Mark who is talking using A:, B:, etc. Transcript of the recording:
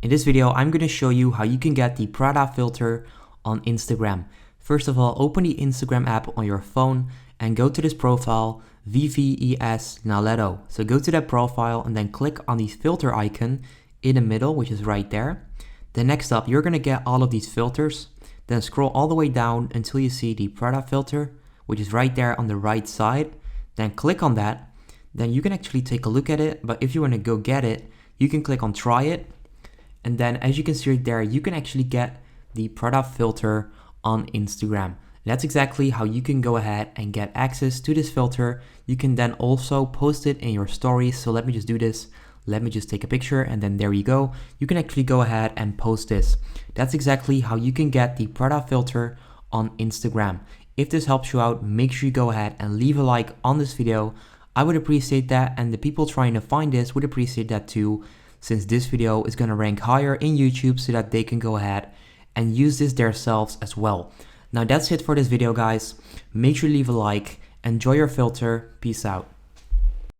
A: In this video, I'm going to show you how you can get the Prada filter on Instagram. First of all, open the Instagram app on your phone and go to this profile, VVES Naletto. So go to that profile and then click on the filter icon in the middle, which is right there. Then next up, you're going to get all of these filters. Then scroll all the way down until you see the Prada filter, which is right there on the right side. Then click on that. Then you can actually take a look at it. But if you want to go get it, you can click on try it. And then as you can see right there, you can actually get the Prada filter on Instagram. That's exactly how you can go ahead and get access to this filter. You can then also post it in your stories. So let me just do this. Let me just take a picture and then there you go. You can actually go ahead and post this. That's exactly how you can get the Prada filter on Instagram. If this helps you out, make sure you go ahead and leave a like on this video. I would appreciate that, and the people trying to find this would appreciate that too, since this video is going to rank higher in YouTube so that they can go ahead and use this themselves as well. Now that's it for this video, guys. Make sure you leave a like, enjoy your filter, peace out.